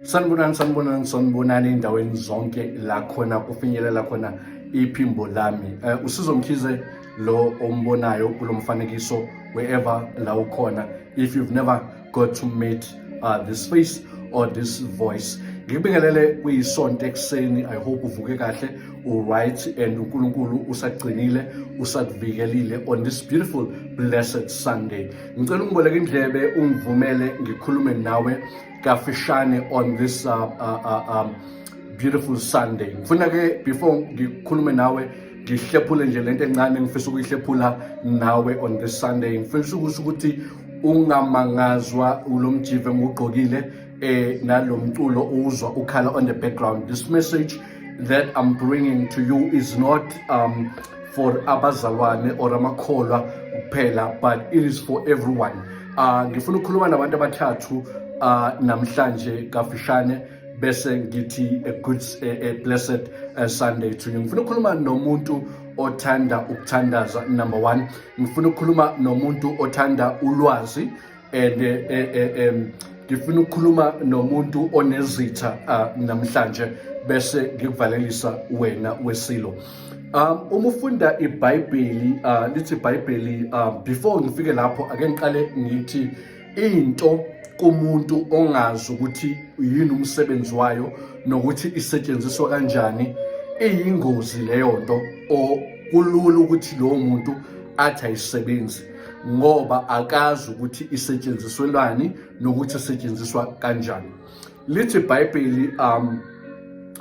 Sanibonani endaweni zonke la khona kufinyelela khona iphimbo lami. Usizo Mkhize lo ombonayo kulomfanekiso wherever la ukhona. If you've never got to meet this face or this voice, ngibingelele kuyisonto ekseni. I hope uvuke kahle, all right, and uNkulunkulu usagcinile, usakuvikelile on this beautiful blessed Sunday. Ngicela ungiboleke indlebe ungivumele ngikhulume nawe kafishane on this beautiful Sunday. Ngifuna ke before ngikhulume nawe ngihlephule nje lento encane ngifisa ukuyihlephula nawe on this Sunday. Ngifisa ukuthi ungamangazwa ulomjive ngugqokile nalomculo uzwa ukhala on the background. This message that I'm bringing to you is not for abazalwane or amakholwa kuphela, but it is for everyone. Ngifuna ukukhuluma nabantu abathathu namhlanje kafishane bese ngithi a blessed Sunday to you. Ngifuna ukukhuluma nomuntu othanda ukuthandaza, number one. Ngifuna ukukhuluma nomuntu othanda ulwazi, and ngifuna ukukhuluma nomuntu onezitha namhlanje bese ngikuvalelisa wena wesilo. Uma ufunda iBhayibheli, lithi iBhayibheli, before ngifike lapho ake ngiqale ngithi into kumuntu ongazi ukuthi yini umsebenzi wayo nokuthi isetshenziswa kanjani, iyingozi leyo nto, kulula ukuthi lowo muntu athi ayisebenzi ngoba akazi ukuthi isetshenziswelani nokuthi isetshenziswa kanjani. Lithi iBhayibheli,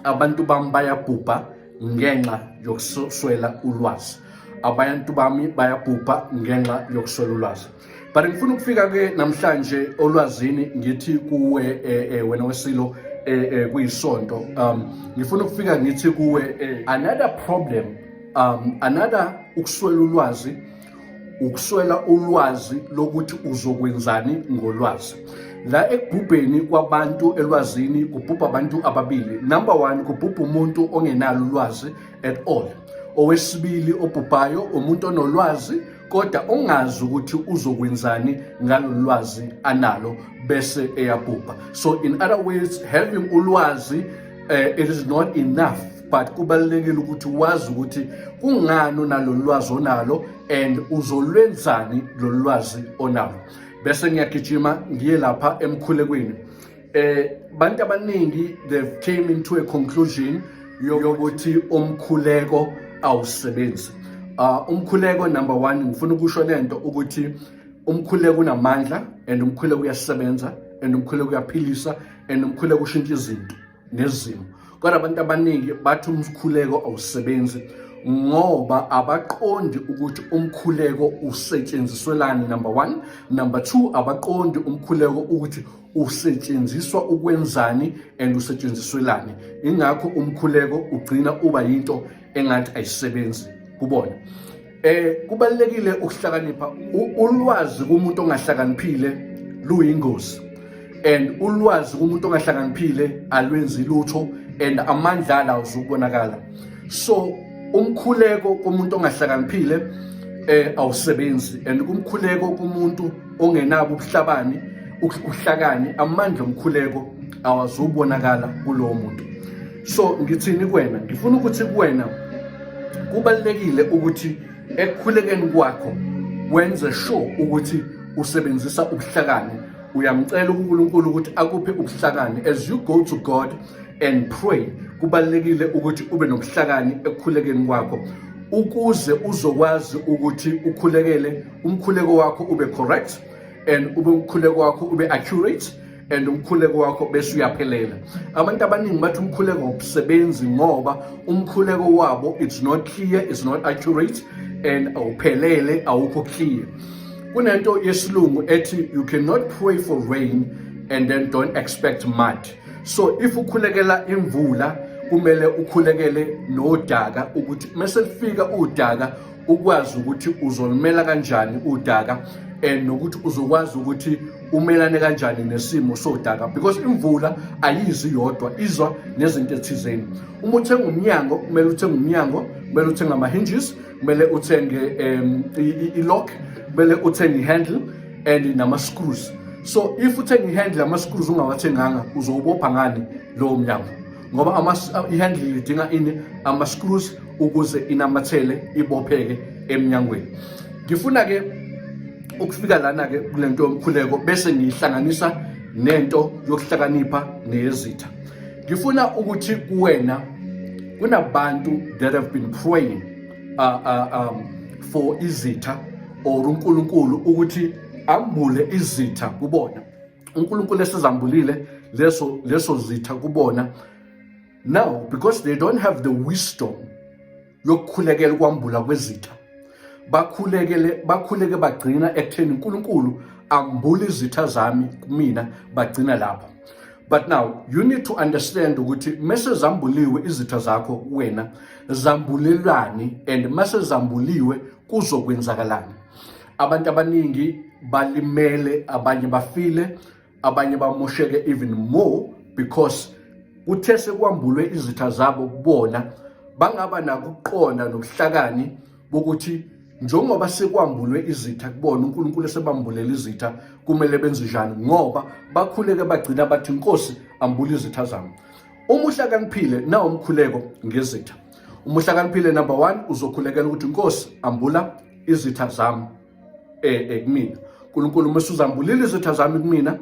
abantu bami bayabhubha ngenxa yokuswela ulwazi. Abantu bami bayabhubha ngenxa yokuswela ulwazi. But ngifuna ukufika ke namhlanje olwazini ngithi kuwe wena wesilo kuyisonto, ngifuna ukufika ngithi kuwe another problem, another ukuswela ulwazi lokuthi uzokwenzani ngolwazi. La ekubhubheni kwabantu elwazini kubhubha abantu ababili. Number one, kubhubha umuntu ongenalo ulwazi at all. Owesibili obhubhayo umuntu onolwazi kodwa ongazi ukuthi uzokwenzani ngalolu lwazi analo bese eyabhubha. So in other words, having ulwazi it is not enough, but kubalulekile ukuthi wazi ukuthi kungani nalolu lwazi onalo and uzolwenzani lolu lwazi onalo. Bese ngiyagijima ngiye lapha emkhulekweni. Bantu abaningi they came into a conclusion yokuthi umkhuleko awusebenzi. Umkhuleko number one, ngifuna ukusho lento ukuthi umkhuleko unamandla, and umkhuleko uyasebenza, and umkhuleko uyaphilisa, and umkhuleko ushintsha izinto nezimo. Kodwa abantu abaningi bathi umkhuleko awusebenzi ngoba abaqondi ukuthi umkhuleko usetshenziswelani, number one. Number two, abaqondi umkhuleko ukuthi usetshenziswa ukwenzani and usetshenziswelani. Ingakho umkhuleko ugcina uba yinto engathi ayisebenzi kubona. Kubalulekile ukuhlakanipha. Ulwazi kumuntu ongahlakaniphile luyingozi, and ulwazi kumuntu ongahlakaniphile alwenzi lutho, and amandla ala uzubonakala. So umkhuleko kumuntu ongahlakaniphile awusebenzi, and kumkhuleko kumuntu ongenabo uhlakani, amandla omkhuleko awazubonakala kulowo muntu. So ngithini kuwena? Ngifuna ukuthi kuwena kubalulekile ukuthi ekukhulekeni kwakho wenze sure ukuthi usebenzisa ubuhlakani. Uyamcela uNkulunkulu ukuthi akuphe ubuhlakani as you go to God and pray. Kubalulekile ukuthi ube nobuhlakani ekukhulekeni kwakho ukuze uzokwazi ukuthi ukhulekele umkhuleko wakho ube correct, and umkhuleko wakho ube accurate, and umkhuleko wakho bese uyaphelela. Abantu abaningi bathi umkhuleko awusebenzi ngoba umkhuleko wabo it's not clear, it's not accurate, and awuphelele, awukho clear. Kunento yesilungu ethi you cannot pray for rain and then don't expect mud. So if ukhulekela imvula kumele ukhulekele nodaka ukuthi mase lifika udaka ukwazi ukuthi uzolimela kanjani udaka, and nokuthi uzokwazi ukuthi umelane kanjani nesimo sodaka, because imvula ayizi yodwa, izwa nezinto ethizeni. Uma uthenga umnyango kumele uthenge umnyango, kumele uthenge ama hinges, kumele uthenge ilock, kumele uthenge ihandle and nama screws. So if uthenga ihandle ama-screws ungawathenganga uzowubopha ngani lowo mnyango, ngoba ihandle lidinga ini ama-screws ukuze inamathele ibopheke emnyangweni. Ngifuna-ke ukufika lana-ke kule nto yomkhuleko bese ngiyihlanganisa nento yokuhlakanipha neyezitha. Ngifuna ukuthi kuwena kunabantu that have been praying for izitha or uNkulunkulu ukuthi ambule izitha kubona. uNkulunkulu esezambulile leso zitha kubona. Now because they don't have the wisdom yokukhulekela ukwambula kwezitha, bakhuleke bagcina ekutheni uNkulunkulu ambule izitha zami kumina, bagcina lapha. But now you need to understand ukuthi mase zambuliwe izitha zakho wena zambulelani, and mase zambuliwe kuzokwenzakalani. Abantu abaningi balimele, abanye bafile, abanye bamosheke even more because kuthe sekwambulwe izitha zabo kubona bangaba nakuqonda nobuhlakani bokuthi njengoba sekwambulwe izitha kubona uNkulunkulu esebambulela izitha kumele benze njani, ngoba bakhuleke bagcina bathi Nkosi ambula izitha zami. Uma uhlakaniphile na umkhuleko ngezitha, uma uhlakaniphile number 1 uzokhulekela ukuthi Nkosi ambula izitha zami kumina. uNkulunkulu mase uzambulile izitha zami kumina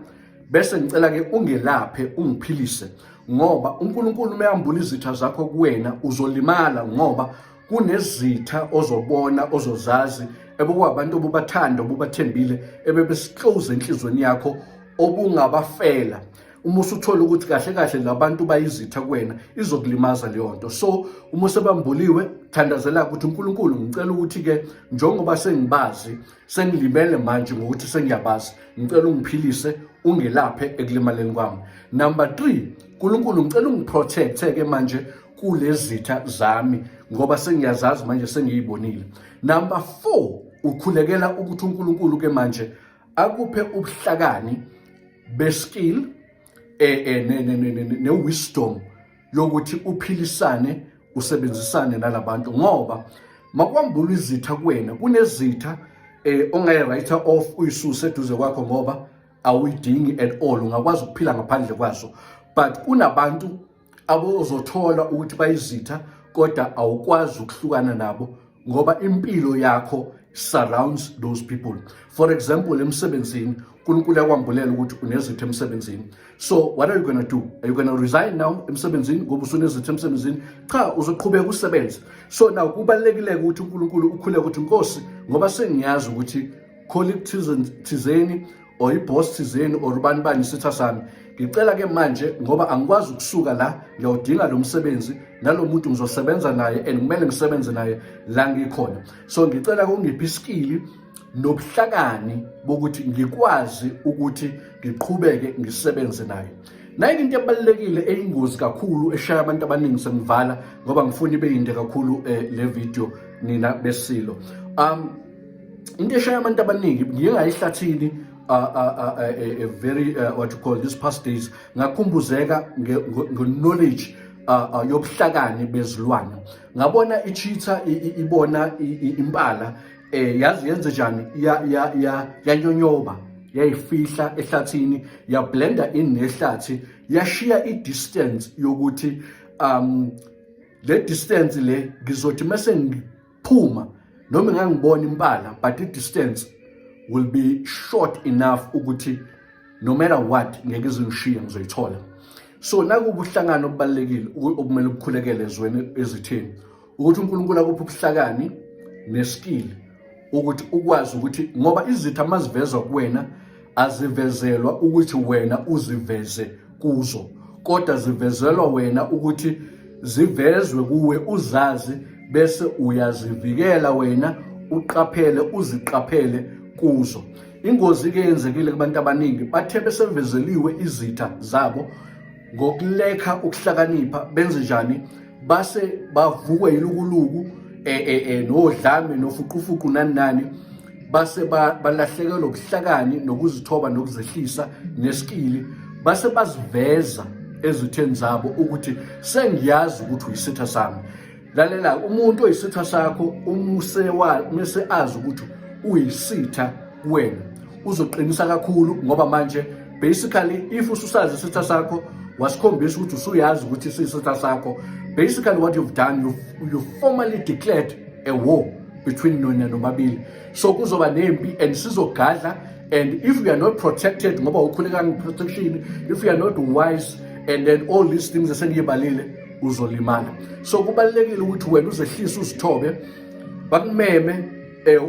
bese ngicela ke ungelaphe ungiphilise, ngoba uNkulunkulu mayambula izitha zakho kuwena uzolimala, ngoba kunezitha ozobona ozozazi ebekuwabantu obubathanda obubathembile ebebesiclose enhlizweni yakho obungabafela. Uma usuthola ukuthi kahle kahle labantu bayizitha kuwena izokulimaza leyo nto. So uma usebambuliwe thandazela ukuthi uNkulunkulu ngicela ukuthi ke njengoba sengibazi sengilimele manje ngokuthi sengiyabazi, ngicela ungiphilise ungelaphe ekulimaleni kwami. Number 3, uNkulunkulu ngicela ungiprotecte ke manje kulezitha zami ngoba sengiyazazi manje sengiyibonile. Number 4, ukhulekela ukuthi uNkulunkulu ke manje akuphe ubuhlakani beskill ne-wisdom yokuthi uphilisane usebenzisane nalabantu, ngoba makwambula izitha kuwena kunezitha ongayirayitha off uyisuse eduze kwakho ngoba awuyidingi at all, ungakwazi ukuphila ngaphandle kwazo. But kunabantu abozothola ukuthi bayizitha kodwa awukwazi ukuhlukana nabo ngoba impilo yakho surrounds those people. For example, emsebenzini uNkulunkulu yakwambulela ukuthi unezitha emsebenzini. So what are you going to do? Are you going to resign now emsebenzini ngoba usunezitha emsebenzini? Cha, uzoqhubeka usebenza. So now kubalekile ukuthi uNkulunkulu ukhuleke ukuthi Nkosi ngoba sengiyazi ukuthi collective thizeni or iboss thizeni or ubani bani isitha sami, ngicela ke manje ngoba angikwazi ukusuka la ngiyawudinga lo msebenzi nalo muntu ngizosebenza naye and kumele ngisebenze naye la ngikhona. So ngicela ke ungiphe iskili nobuhlakani bokuthi ngikwazi ukuthi ngiqhubeke ngisebenze naye. Nayo into ebalekile eyingozi kakhulu eshaya abantu abaningi sengivala ngoba ngifuna ibe yinde kakhulu le video nina besilo. Into eshaya abantu abaningi ngiyengayihlathini a very what you call this past days ngakhumbuzeka knowledge yobuhlakani bezilwane. Ngabona icheetah ibona impala yazi yenze njani yanyonyoba yayifihla ehlathini ya blender in nehlathi yashiya i-distance yokuthi le distance le ngizothi mase ngiphuma noma ngangibona impala but i-distance will be short enough ukuthi no matter what ngeke izingishiye ngizoyithola. So nakubuhlangano obubalekile okumele ukukhulekele ezweni ezitheni ukuthi uNkulunkulu akuphe ubuhlakani neskill ukuthi ukwazi ukuthi ngoba izitha mazivezwa kuwena azivezelwa ukuthi wena uziveze kuzo, kodwa zivezelwa wena ukuthi zivezwe kuwe uzazi bese uyazivikela wena uqaphele uziqaphele kuzo. Ingozi ke yenzekile kubantu abaningi bathe besevezeliwe izitha zabo ngokulekha ukuhlakanipha benze njani base bavukwe yilukuluku nodlame nofuqufuqu nani base balahlekelwa ubuhlakani nokuzithoba nokuzehlisa neskili base baziveza ezitheni zabo ukuthi sengiyazi ukuthi uyisitha sami. Lalela umuntu oyisitha sakho umuse mase azi ukuthi uyisitha kuwena uzoqinisa kakhulu ngoba manje basically if ususazi isitha sakho wasikhombisa ukuthi usuyazi ukuthi isitha sakho, basically what you've done, you formally declared a war between nina nomabili. So kuzoba nempi and sizogadla, and if you are not protected ngoba ukhulekanga protection, if you are not wise, and then all these things esengibalile uzolimala. So kubalekile ukuthi wena uzehlisa uzithobe bakumeme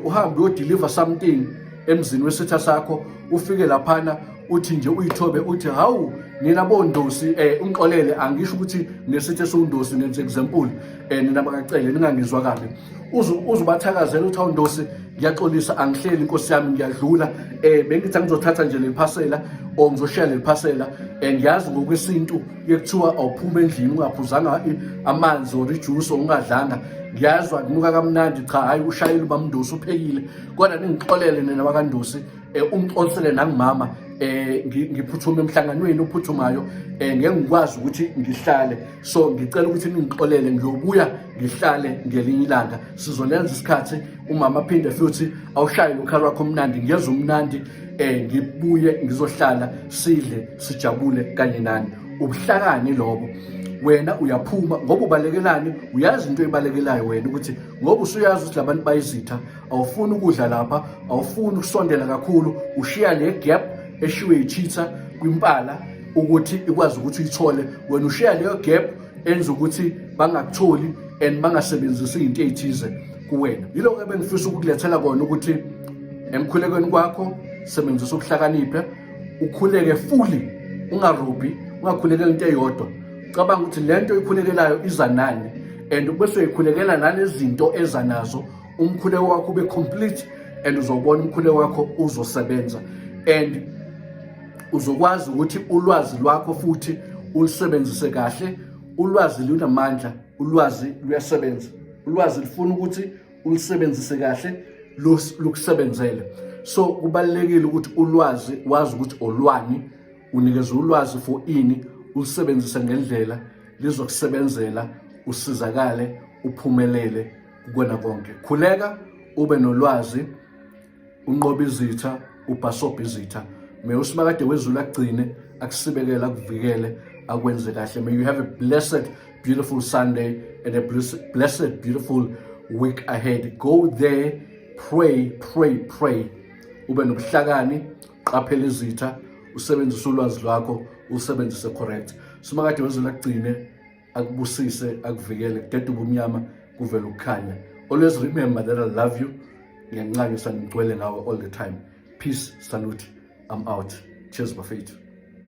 uhambe uyodeliver something emzini wesitha sakho, ufike laphana uthi nje uyithobe uthi hawu nina bondosi ungixolele, angisho ukuthi nesithe sondosi ngenze example nina bakacele ningangizwa kabi, uzubathakazela uthi awundosi ngiyaxolisa angihleli inkosi yami ngiyadlula, bengithi ngizothatha nje lephasela or ngizoshiya lephasela, ngiyazi ngokwesintu yekuthiwa awuphuma endlini ungaphuzanga amanzi or ijuice ungadlanga, ngiyazwa kunuka kamnandi, cha hayi ushayile ubamndosi uphekile, kodwa ningixolele nina bakandosi, ungixolisele nangimama ngiphuthuma emhlanganweni ophuthumayo, ngeke ngikwazi ukuthi ngihlale, so ngicela ukuthi ningixolele ngiyobuya ngihlale ngelinye ilanga, sizolenza isikhathi umama aphinde futhi awushayile ukhali wakho omnandi, ngiyeza umnandi, ngibuye ngizohlala sidle sijabule kanye nani. Ubuhlakani lobo, wena uyaphuma ngoba ubalekelani, uyazi into ebalekelayo wena ukuthi ngoba usuyazi ukuthi labantu bayizitha, awufuni ukudla lapha, awufuni ukusondela kakhulu, ushiya le gap eshiwe ichitha kwimpala ukuthi ikwazi ukuthi uyithole, wena ushiya leyo gap enza ukuthi bangakutholi and bangasebenzisi into ezithize kuwena. Yiloko ebengifisa ukukulethela kona ukuthi emkhulekweni kwakho sebenzisa ukuhlakanipha, ukhuleke fully, ungarubhi, ungakhulekela into eyodwa. Cabanga ukuthi lento ikhulekelayo iza nani, and bese uyikhulekela nalezinto eza nazo, umkhuleko wakho ube complete, and uzobona umkhuleko wakho uzosebenza, and uzokwazi ukuthi ulwazi lwakho futhi ulisebenzise kahle. Ulwazi lunamandla, ulwazi luyasebenza, ulwazi lifuna ukuthi ulisebenzise kahle, lukusebenzele. So kubalekile ukuthi ulwazi wazi ukuthi olwani, unikeze ulwazi for ini, ulisebenzise ngendlela lizokusebenzela, usizakale, uphumelele kukona konke. Khuleka ube nolwazi, unqobe izitha, ubhasobhe izitha. May uSimakade wezulu akugcine, akusibekele, akuvikele, akwenze kahle. May you have a blessed, beautiful Sunday and a blessed, beautiful week ahead. Go there, pray, pray, pray. Ube nobuhlakani, qaphela izitha, usebenzise ulwazi lwakho, usebenzise correct. USimakade wezulu akugcine, akubusise, akuvikele, kudede ubumnyama kuvele ukukhanya. Always remember that I love you. Ngiyancanyisa ngigcwele ngawe all the time. Peace, salute. I'm out. Cheers, Bafethu.